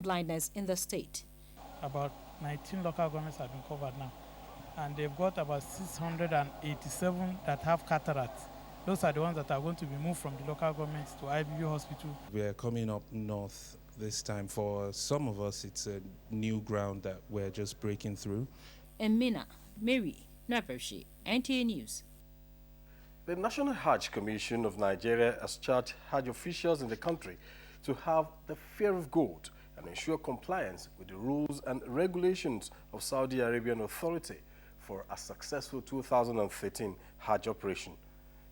blindness in the state. About 19 local governments have been covered now, and they've got about 687 that have cataracts. Those are the ones that are going to be moved from the local governments to IBU hospital. We're coming up north this time. For some of us, it's a new ground that we're just breaking through. In Mina, Mary Napershi, NTA News. The National HAJ Commission of Nigeria has charged HAJ officials in the country to have the fear of God and ensure compliance with the rules and regulations of Saudi Arabian Authority for a successful 2013 HAJ operation.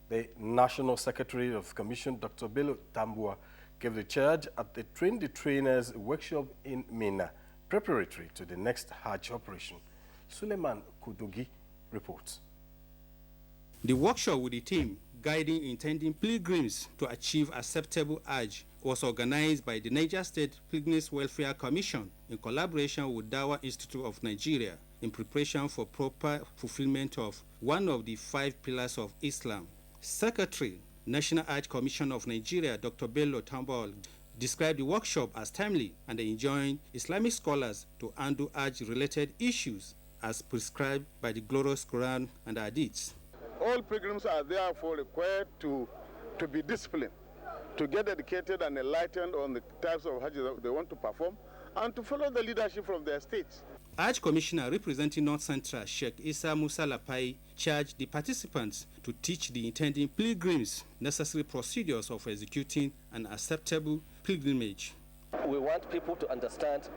The National Secretary of the Commission, Dr. Bello Tambua, gave the charge at the Train the Trainers workshop in Mina, preparatory to the next HAJ operation. Suleiman Kudogi reports. The workshop with the team guiding intending pilgrims to achieve acceptable HAJ was organized by the Niger State Pilgrims Welfare Commission in collaboration with Dawa Institute of Nigeria in preparation for proper fulfillment of one of the 5 pillars of Islam. Secretary, National HAJ Commission of Nigeria, Dr. Bello Tambol, described the workshop as timely and enjoined Islamic scholars to handle HAJ-related issues as prescribed by the glorious Quran and Hadiths. All pilgrims are therefore required to be disciplined, to get educated and enlightened on the types of Hajj that they want to perform, and to follow the leadership from their states. HAJ Commissioner representing North Central, Sheikh Isa Musa Lapai, charged the participants to teach the intending pilgrims necessary procedures of executing an acceptable pilgrimage. We want people to understand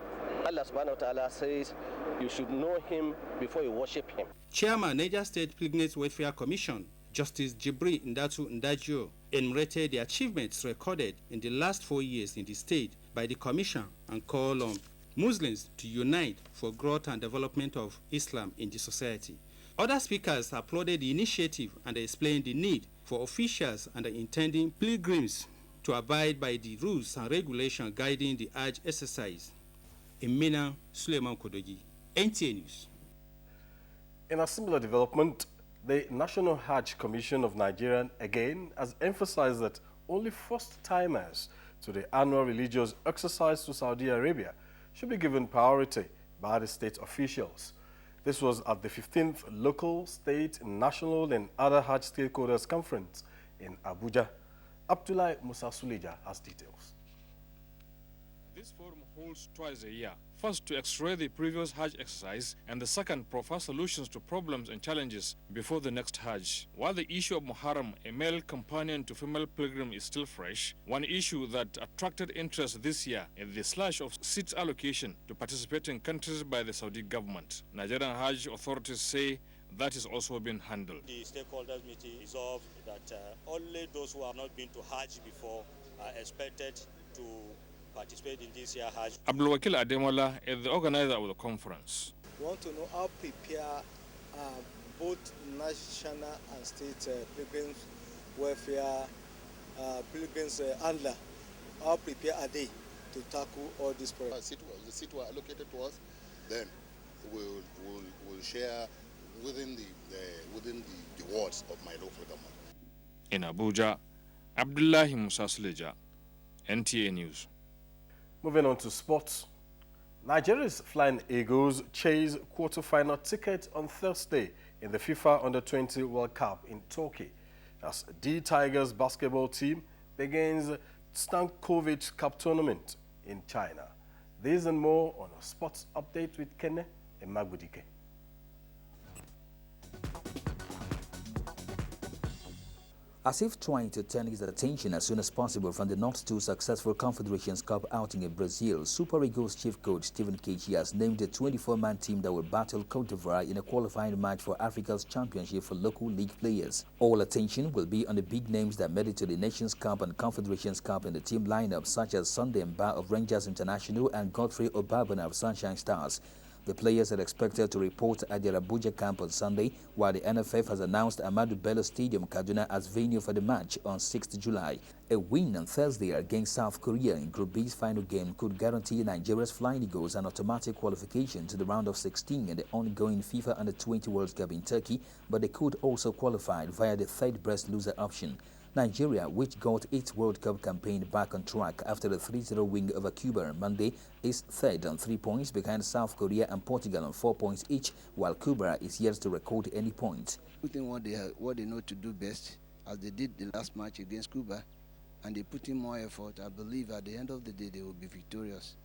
Allah subhanahu wa ta'ala says you should know him before you worship him. Chairman, Niger State Pilgrims Welfare Commission, Justice Jibri Ndatu Ndajo, enumerated the achievements recorded in the last 4 years in the state by the Commission and called on Muslims to unite for growth and development of Islam in the society. Other speakers applauded the initiative and explained the need for officials and the intending pilgrims to abide by the rules and regulations guiding the HAJ exercise. In Mina, Suleiman Kodogi, NTA News. In a similar development, the National HAJ Commission of Nigeria again has emphasized that only first-timers to the annual religious exercise to Saudi Arabia should be given priority by the state officials. This was at the 15th Local, State, National and other HAJ Stakeholders Conference in Abuja. Abdullah Musa Suleja has details. This forum holds twice a year. First, to x-ray the previous Hajj exercise, and the second, provide solutions to problems and challenges before the next Hajj. While the issue of Muharram, a male companion to female pilgrim, is still fresh, one issue that attracted interest this year is the slash of seats allocation to participating countries by the Saudi government. Nigerian Hajj authorities say that is also being handled. The stakeholders meeting resolved that only those who have not been to Hajj before are expected to participate in this year Hajj. Abdul Wakil Ademola is the organizer of the conference. We want to know how prepared both national and state pilgrims welfare pilgrims handler. How prepared are they to tackle all these problems? The seat were allocated to us, then we'll share within the wards of my local government. In Abuja, Abdullahi Musa Suleja, NTA News. Moving on to sports. Nigeria's Flying Eagles chase quarter-final ticket on Thursday in the FIFA Under-20 World Cup in Turkey as the Tigers basketball team begins Stankovic Cup tournament in China. This and more on a sports update with Kenne and Magbudike. As if trying to turn his attention as soon as possible from the not-too successful Confederations Cup outing in Brazil, Super Eagles chief coach Stephen Keshi has named a 24-man team that will battle Cote d'Ivoire in a qualifying match for Africa's Championship for local league players. All attention will be on the big names that made it to the Nations Cup and Confederations Cup in the team lineup, such as Sunday Mba of Rangers International and Godfrey Obabana of Sunshine Stars. The players are expected to report at their Abuja camp on Sunday, while the NFF has announced Ahmadu Bello Stadium, Kaduna, as venue for the match on 6th July. A win on Thursday against South Korea in Group B's final game could guarantee Nigeria's Flying Eagles an automatic qualification to the round of 16 in the ongoing FIFA Under-20 World Cup in Turkey, but they could also qualify via the third-best loser option. Nigeria, which got its World Cup campaign back on track after a 3-0 win over Cuba on Monday, is third on 3 points behind South Korea and Portugal on 4 points each, while Cuba is yet to record any points. Putting what they know to do best, as they did the last match against Cuba, and they put in more effort. I believe at the end of the day they will be victorious.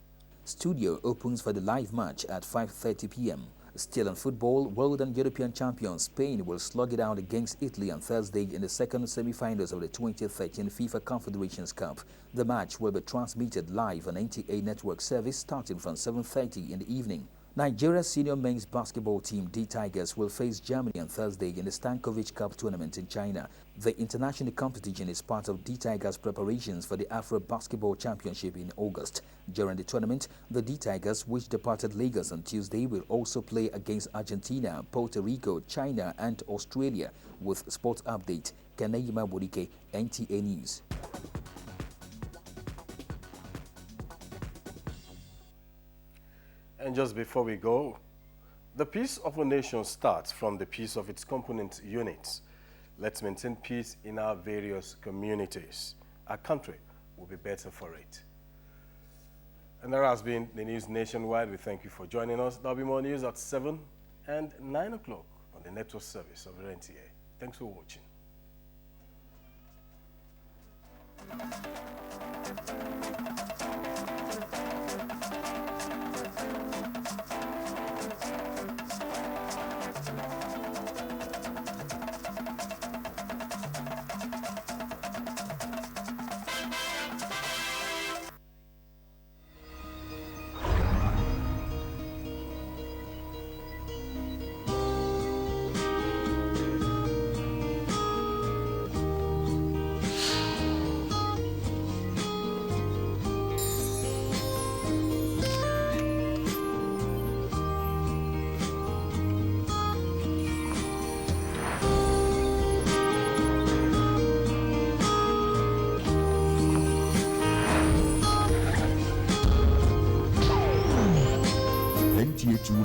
Studio opens for the live match at 5:30 p.m. Still in football, world and European champion Spain will slug it out against Italy on Thursday in the second semi-finals of the 2013 FIFA Confederations Cup. The match will be transmitted live on NTA network service starting from 7:30 in the evening. Nigeria's senior men's basketball team, D Tigers, will face Germany on Thursday in the Stankovic Cup tournament in China. The international competition is part of D Tigers' preparations for the Afro Basketball Championship in August. During the tournament, the D Tigers, which departed Lagos on Tuesday, will also play against Argentina, Puerto Rico, China, and Australia. With sports update, Kanayima Borike, NTA News. And just before we go, the peace of a nation starts from the peace of its component units. Let's maintain peace in our various communities. Our country will be better for it. And that has been the news nationwide. We thank you for joining us. There'll be more news at 7 and 9 o'clock on the network service of NTA. Thanks for watching.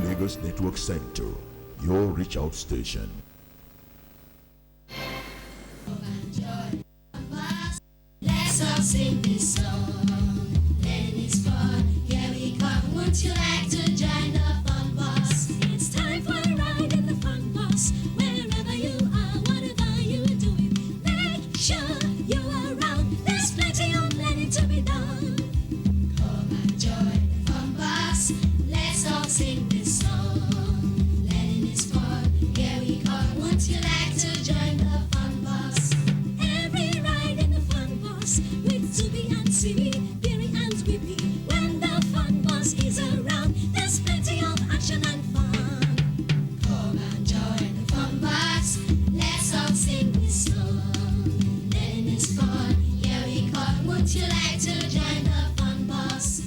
Lagos Network Center, your reach out station. Let's all sing this song. Then it's fun. Here we come. Would you like to join the fun bus? It's time for a ride in the fun bus. Wherever you are, whatever you are doing, make sure you are around. There's plenty of learning to be done. Come and join the fun bus. Let's all sing this song. Learning is fun. Here we come. Would you like to join the fun bus? Every ride in the fun bus with Zubi and Siri, Gary and Whippy. When the fun bus is around, there's plenty of action and fun. Come and join the fun bus. Let's all sing this song. Learning is fun. Here we come. Would you like to join the fun bus?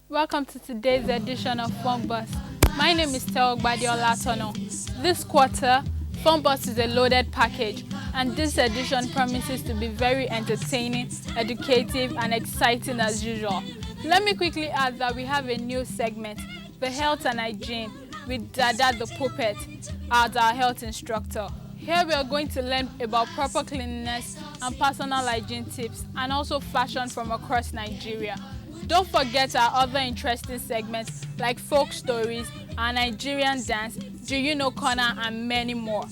Welcome to today's edition of Fun Bus. My name is Teo Gbadiola Tono. This quarter, Fun Bus is a loaded package, and this edition promises to be very entertaining, educative, and exciting as usual. Let me quickly add that we have a new segment, the Health and Hygiene, with Dada the Puppet as our health instructor. Here we are going to learn about proper cleanliness and personal hygiene tips, and also fashion from across Nigeria. Don't forget our other interesting segments like folk stories, our Nigerian dance, Do You Know Corner, and many more.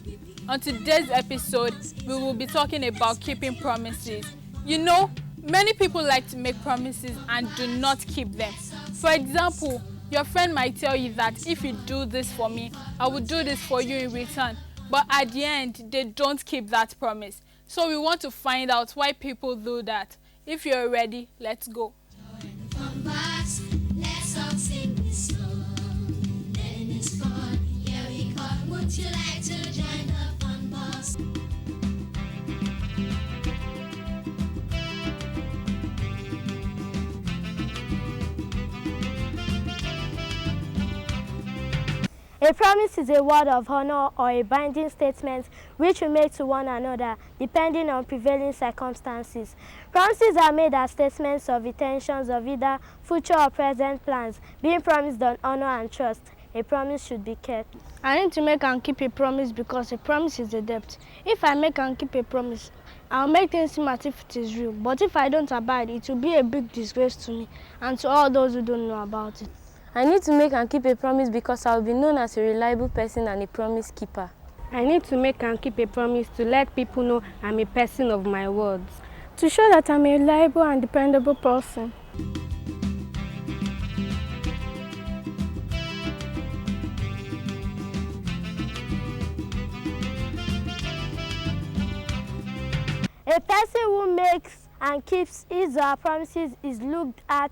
On today's episode, we will be talking about keeping promises. You know, many people like to make promises and do not keep them. For example, your friend might tell you that if you do this for me, I will do this for you in return. But at the end, they don't keep that promise. So we want to find out why people do that. If you're ready, let's go. Fun bus, let's all sing this song. Learning is fun. Here we come. Would you like to join the fun bus? A promise is a word of honor or a binding statement which we make to one another depending on prevailing circumstances. Promises are made as statements of intentions of either future or present plans, being promised on honor and trust. a promise should be kept. I need to make and keep a promise because a promise is a debt. If I make and keep a promise, I'll make things seem as if it is real. But if I don't abide, it will be a big disgrace to me and to all those who don't know about it. I need to make and keep a promise because I will be known as a reliable person and a promise keeper. I need to make and keep a promise to let people know I'm a person of my words. To show that I'm a reliable and dependable person. A person who makes and keeps his or her promises is looked at